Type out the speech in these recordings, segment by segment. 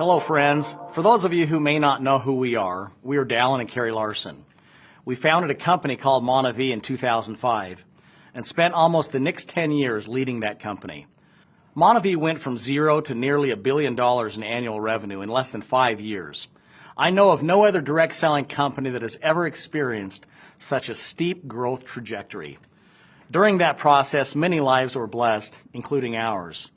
Hello, friends. For those of you who may not know who we are Dallin and Karree Larsen. We founded a company called Monavie in 2005 and spent almost the next 10 years leading that company. Monavie went from zero to nearly $1 billion in annual revenue in less than 5 years. I know of no other direct selling company that has ever experienced such a steep growth trajectory. During that process, many lives were blessed, including ours.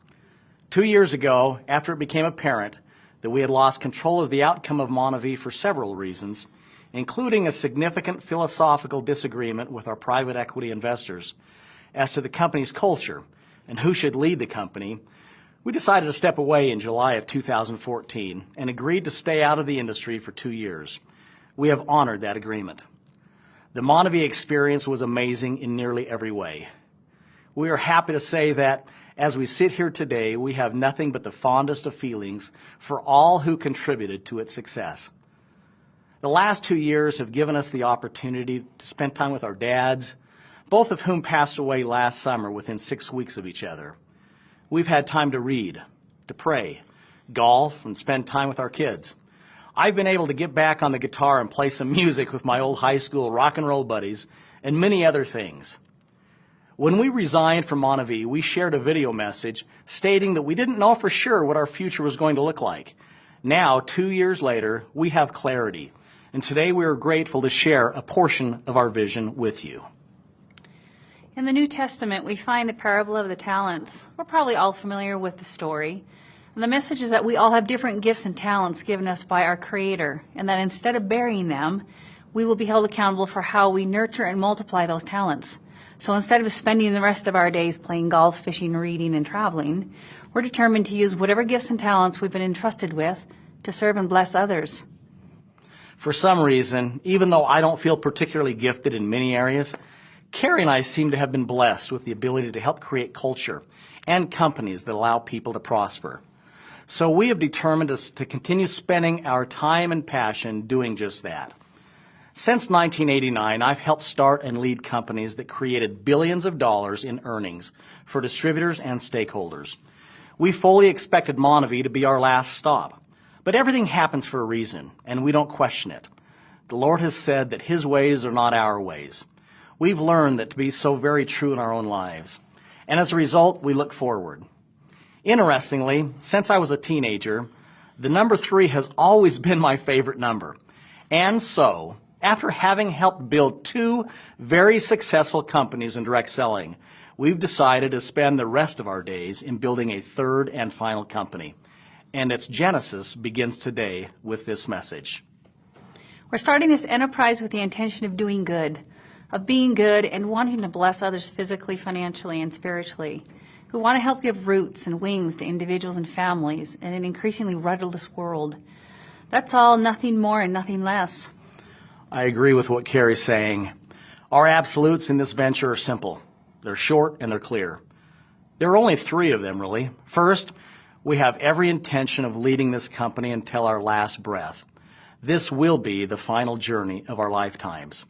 2 years ago, after it became apparent that we had lost control of the outcome of Monavie for several reasons, including a significant philosophical disagreement with our private equity investors as to the company's culture and who should lead the company, we decided to step away in July of 2014 and agreed to stay out of the industry for 2 years. We have honored that agreement. The Monavie experience was amazing in nearly every way. We are happy to say that as we sit here today, we have nothing but the fondest of feelings for all who contributed to its success. The last 2 years have given us the opportunity to spend time with our dads, both of whom passed away last summer within 6 weeks of each other. We've had time to read, to pray, golf, and spend time with our kids. I've been able to get back on the guitar and play some music with my old high school rock and roll buddies and many other things. When we resigned from Monavie, we shared a video message stating that we didn't know for sure what our future was going to look like. Now, 2 years later, we have clarity, and today we are grateful to share a portion of our vision with you. In the New Testament, we find the parable of the talents. We're probably all familiar with the story. And the message is that we all have different gifts and talents given us by our Creator, and that instead of burying them, we will be held accountable for how we nurture and multiply those talents. So instead of spending the rest of our days playing golf, fishing, reading, and traveling, we're determined to use whatever gifts and talents we've been entrusted with to serve and bless others. For some reason, even though I don't feel particularly gifted in many areas, Karree and I seem to have been blessed with the ability to help create culture and companies that allow people to prosper. So we have determined to continue spending our time and passion doing just that. Since 1989, I've helped start and lead companies that created billions of dollars in earnings for distributors and stakeholders. We fully expected Monavie to be our last stop, but everything happens for a reason, and we don't question it. The Lord has said that His ways are not our ways. We've learned that to be so very true in our own lives, and as a result, we look forward. Interestingly, since I was a teenager, the number 3 has always been my favorite number, and so, after having helped build 2 very successful companies in direct selling, we've decided to spend the rest of our days in building a 3rd and final company. And its genesis begins today with this message. We're starting this enterprise with the intention of doing good, of being good and wanting to bless others physically, financially, and spiritually. We want to help give roots and wings to individuals and families in an increasingly rudderless world. That's all, nothing more and nothing less. I agree with what Karree's saying. Our absolutes in this venture are simple. They're short and they're clear. There are only 3 of them, really. First, we have every intention of leading this company until our last breath. This will be the final journey of our lifetimes.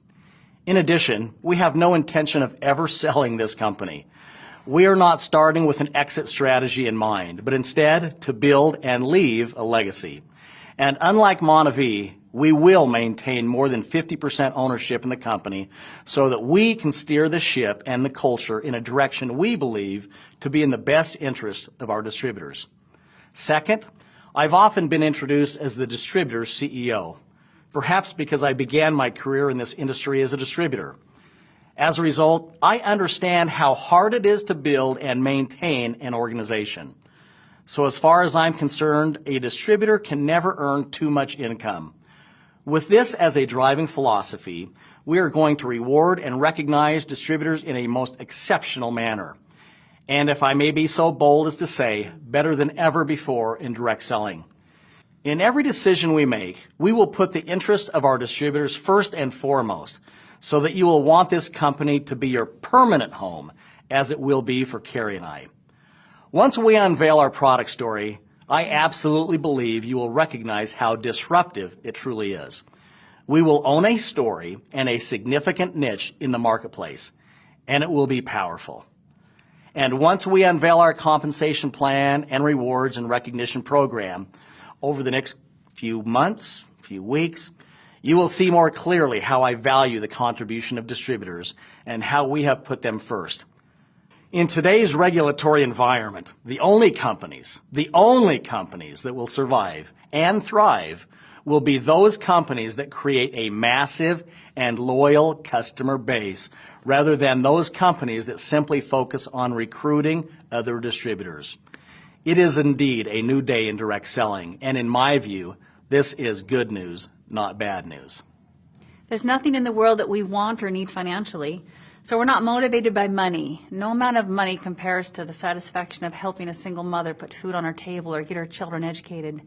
In addition, we have no intention of ever selling this company. We are not starting with an exit strategy in mind, but instead to build and leave a legacy. And unlike Monavie, we will maintain more than 50% ownership in the company so that we can steer the ship and the culture in a direction we believe to be in the best interest of our distributors. Second, I've often been introduced as the distributor's CEO, perhaps because I began my career in this industry as a distributor. As a result, I understand how hard it is to build and maintain an organization. So as far as I'm concerned, a distributor can never earn too much income. With this as a driving philosophy, we are going to reward and recognize distributors in a most exceptional manner. And if I may be so bold as to say, better than ever before in direct selling. In every decision we make, we will put the interest of our distributors first and foremost, so that you will want this company to be your permanent home, as it will be for Karree and I. Once we unveil our product story, I absolutely believe you will recognize how disruptive it truly is. We will own a story and a significant niche in the marketplace, and it will be powerful. And once we unveil our compensation plan and rewards and recognition program, over the next few months, few weeks, you will see more clearly how I value the contribution of distributors and how we have put them first. In today's regulatory environment, the only companies that will survive and thrive will be those companies that create a massive and loyal customer base rather than those companies that simply focus on recruiting other distributors. It is indeed a new day in direct selling, and in my view, this is good news, not bad news. There's nothing in the world that we want or need financially, so we're not motivated by money. No amount of money compares to the satisfaction of helping a single mother put food on her table or get her children educated,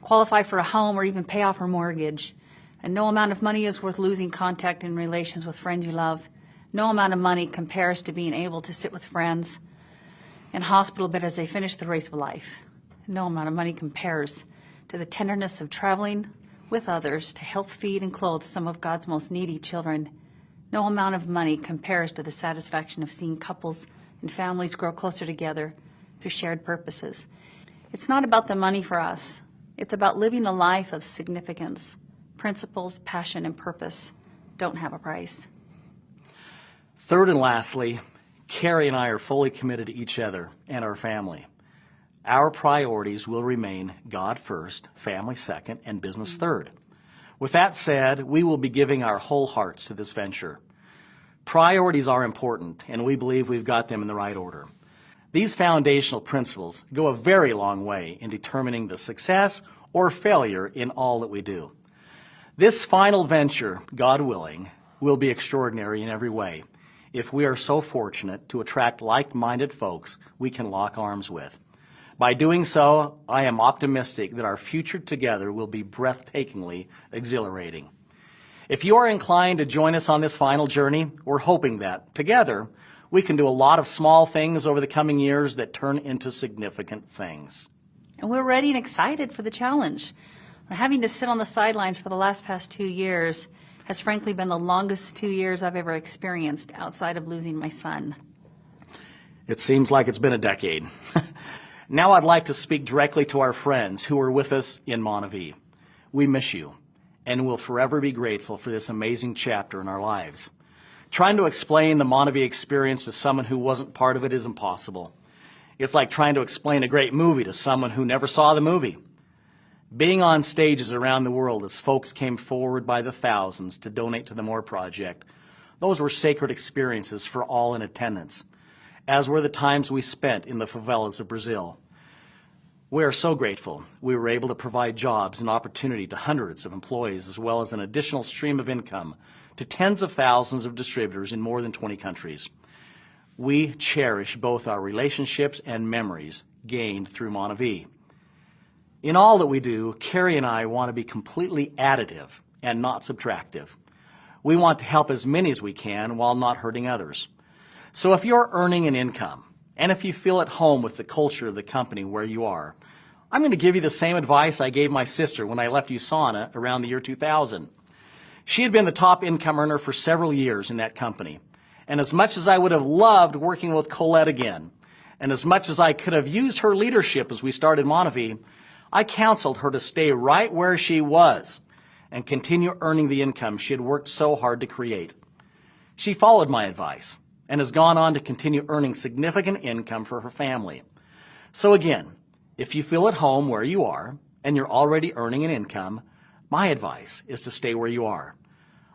qualify for a home, or even pay off her mortgage. And no amount of money is worth losing contact and relations with friends you love. No amount of money compares to being able to sit with friends in hospital bed as they finish the race of life. No amount of money compares to the tenderness of traveling with others to help feed and clothe some of God's most needy children. No amount of money compares to the satisfaction of seeing couples and families grow closer together through shared purposes. It's not about the money for us. It's about living a life of significance. Principles, passion, and purpose don't have a price. Third and lastly, Karree and I are fully committed to each other and our family. Our priorities will remain God first, family second, and business third. With that said, we will be giving our whole hearts to this venture. Priorities are important, and we believe we've got them in the right order. These foundational principles go a very long way in determining the success or failure in all that we do. This final venture, God willing, will be extraordinary in every way if we are so fortunate to attract like-minded folks we can lock arms with. By doing so, I am optimistic that our future together will be breathtakingly exhilarating. If you are inclined to join us on this final journey, we're hoping that, together, we can do a lot of small things over the coming years that turn into significant things. And we're ready and excited for the challenge. Having to sit on the sidelines for the past 2 years has frankly been the longest 2 years I've ever experienced outside of losing my son. It seems like it's been a decade. Now I'd like to speak directly to our friends who are with us in Monavie. We miss you, and we'll forever be grateful for this amazing chapter in our lives. Trying to explain the Monavie experience to someone who wasn't part of it is impossible. It's like trying to explain a great movie to someone who never saw the movie. Being on stages around the world as folks came forward by the thousands to donate to the MORE Project, those were sacred experiences for all in attendance, as were the times we spent in the favelas of Brazil. We are so grateful we were able to provide jobs and opportunity to hundreds of employees as well as an additional stream of income to tens of thousands of distributors in more than 20 countries. We cherish both our relationships and memories gained through Monavie. In all that we do, Karree and I want to be completely additive and not subtractive. We want to help as many as we can while not hurting others. So if you're earning an income, and if you feel at home with the culture of the company where you are, I'm going to give you the same advice I gave my sister when I left USANA around the year 2000. She had been the top income earner for several years in that company. And as much as I would have loved working with Colette again, and as much as I could have used her leadership as we started Monavie, I counseled her to stay right where she was and continue earning the income she had worked so hard to create. She followed my advice and has gone on to continue earning significant income for her family. So again, if you feel at home where you are and you're already earning an income, my advice is to stay where you are.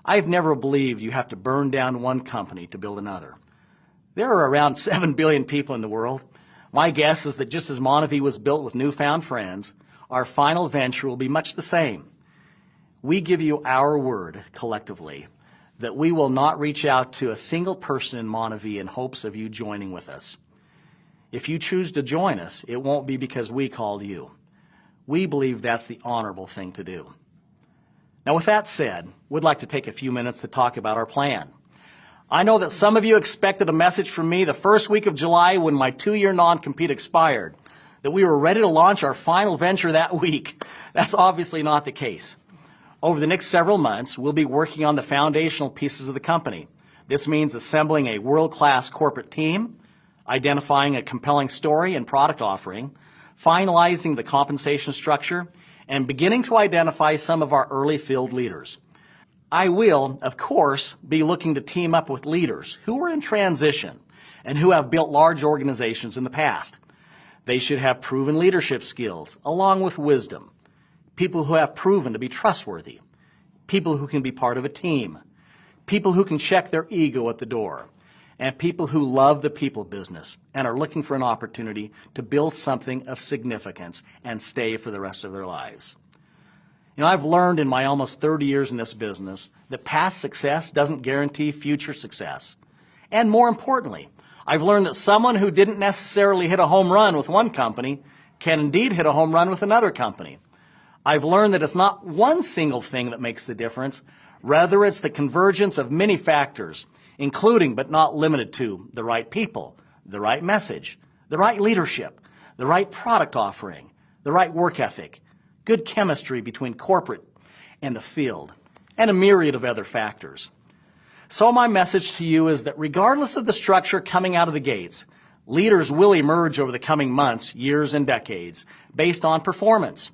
I've never believed you have to burn down one company to build another. There are around 7 billion people in the world. My guess is that just as Monavie was built with newfound friends, our final venture will be much the same. We give you our word collectively that we will not reach out to a single person in Monavie in hopes of you joining with us. If you choose to join us, it won't be because we called you. We believe that's the honorable thing to do. Now, with that said, we'd like to take a few minutes to talk about our plan. I know that some of you expected a message from me the first week of July when my 2-year non-compete expired, that we were ready to launch our final venture that week. That's obviously not the case. Over the next several months, we'll be working on the foundational pieces of the company. This means assembling a world-class corporate team, identifying a compelling story and product offering, finalizing the compensation structure, and beginning to identify some of our early field leaders. I will, of course, be looking to team up with leaders who are in transition and who have built large organizations in the past. They should have proven leadership skills along with wisdom, people who have proven to be trustworthy, people who can be part of a team, people who can check their ego at the door, and people who love the people business and are looking for an opportunity to build something of significance and stay for the rest of their lives. You know, I've learned in my almost 30 years in this business that past success doesn't guarantee future success. And more importantly, I've learned that someone who didn't necessarily hit a home run with one company can indeed hit a home run with another company. I've learned that it's not one single thing that makes the difference. Rather, it's the convergence of many factors, including but not limited to the right people, the right message, the right leadership, the right product offering, the right work ethic, good chemistry between corporate and the field, and a myriad of other factors. So my message to you is that regardless of the structure coming out of the gates, leaders will emerge over the coming months, years, and decades based on performance.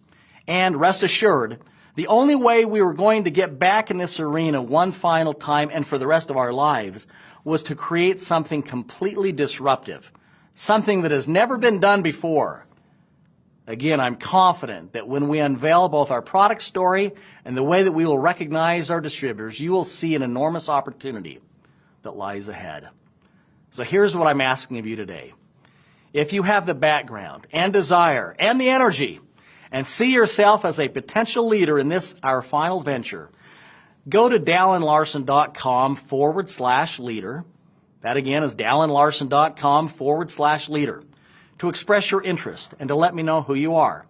And rest assured, the only way we were going to get back in this arena one final time and for the rest of our lives was to create something completely disruptive, something that has never been done before. Again, I'm confident that when we unveil both our product story and the way that we will recognize our distributors, you will see an enormous opportunity that lies ahead. So here's what I'm asking of you today. If you have the background and desire and the energy and see yourself as a potential leader in this, our final venture, go to dallinlarsen.com/leader. That again is dallinlarsen.com/leader to express your interest and to let me know who you are.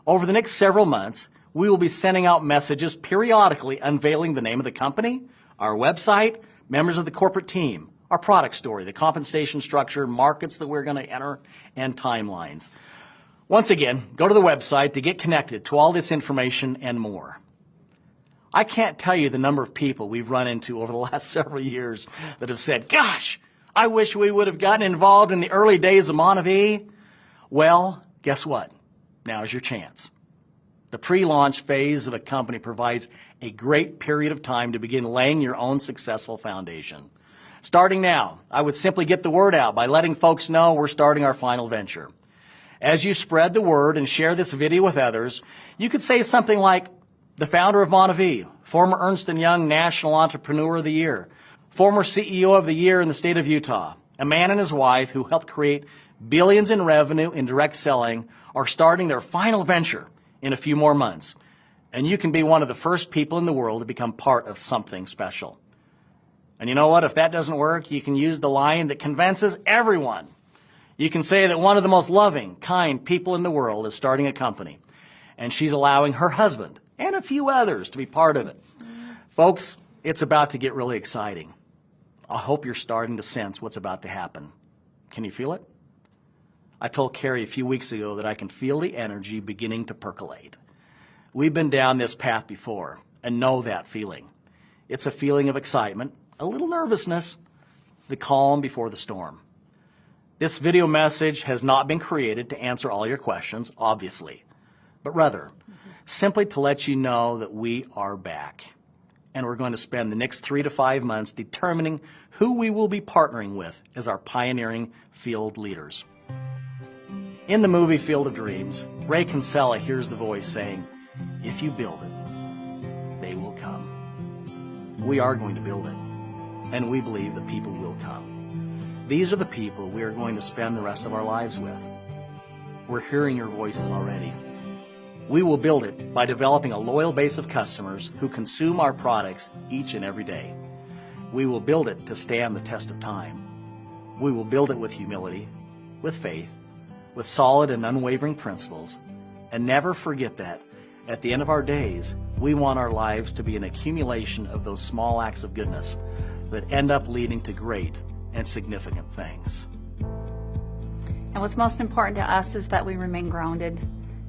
Over the next several months, we will be sending out messages periodically unveiling the name of the company, our website, members of the corporate team, our product story, the compensation structure, markets that we're going to enter, and timelines. Once again, go to the website to get connected to all this information and more. I can't tell you the number of people we've run into over the last several years that have said, gosh, I wish we would have gotten involved in the early days of Monavie. Well, guess what? Now's your chance. The pre-launch phase of a company provides a great period of time to begin laying your own successful foundation. Starting now, I would simply get the word out by letting folks know we're starting our final venture. As you spread the word and share this video with others, you could say something like, the founder of Monavie, former Ernst & Young National Entrepreneur of the Year, former CEO of the Year in the state of Utah, a man and his wife who helped create billions in revenue in direct selling, are starting their final venture in a few more months. And you can be one of the first people in the world to become part of something special. And you know what? If that doesn't work, you can use the line that convinces everyone. You can say that one of the most loving, kind people in the world is starting a company, and she's allowing her husband and a few others to be part of it. Folks, it's about to get really exciting. I hope you're starting to sense what's about to happen. Can you feel it? I told Karree a few weeks ago that I can feel the energy beginning to percolate. We've been down this path before and know that feeling. It's a feeling of excitement, a little nervousness, the calm before the storm. This video message has not been created to answer all your questions, obviously, but rather simply to let you know that we are back. And we're going to spend the next 3 to 5 months determining who we will be partnering with as our pioneering field leaders. In the movie Field of Dreams, Ray Kinsella hears the voice saying, if you build it, they will come. We are going to build it, and we believe that people will come. These are the people we are going to spend the rest of our lives with. We're hearing your voices already. We will build it by developing a loyal base of customers who consume our products each and every day. We will build it to stand the test of time. We will build it with humility, with faith, with solid and unwavering principles, and never forget that at the end of our days, we want our lives to be an accumulation of those small acts of goodness that end up leading to great and significant things. And what's most important to us is that we remain grounded,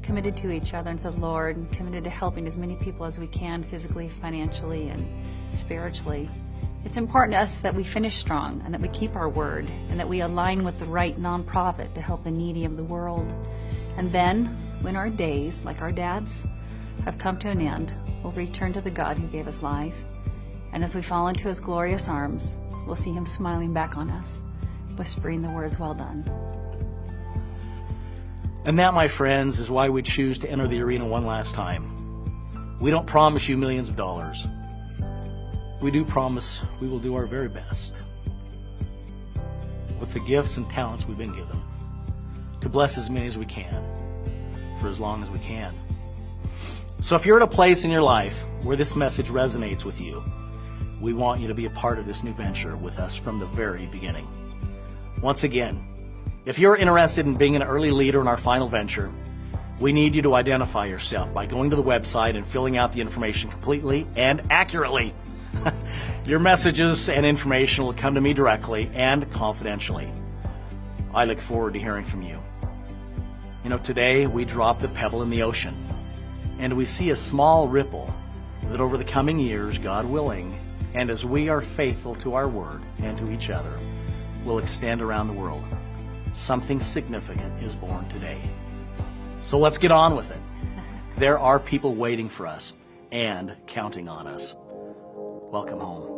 committed to each other and to the Lord, and committed to helping as many people as we can physically, financially, and spiritually. It's important to us that we finish strong and that we keep our word and that we align with the right nonprofit to help the needy of the world. And then when our days, like our dad's, have come to an end, we'll return to the God who gave us life. And as we fall into his glorious arms, we'll see him smiling back on us, whispering the words, "Well done." And that, my friends, is why we choose to enter the arena one last time. We don't promise you millions of dollars. We do promise we will do our very best with the gifts and talents we've been given to bless as many as we can for as long as we can. So if you're at a place in your life where this message resonates with you, we want you to be a part of this new venture with us from the very beginning. Once again, if you're interested in being an early leader in our final venture, we need you to identify yourself by going to the website and filling out the information completely and accurately. Your messages and information will come to me directly and confidentially. I look forward to hearing from you. You know, today we drop the pebble in the ocean, and we see a small ripple that over the coming years, God willing, and as we are faithful to our word and to each other, will extend around the world. Something significant is born today. So let's get on with it. There are people waiting for us and counting on us. Welcome home.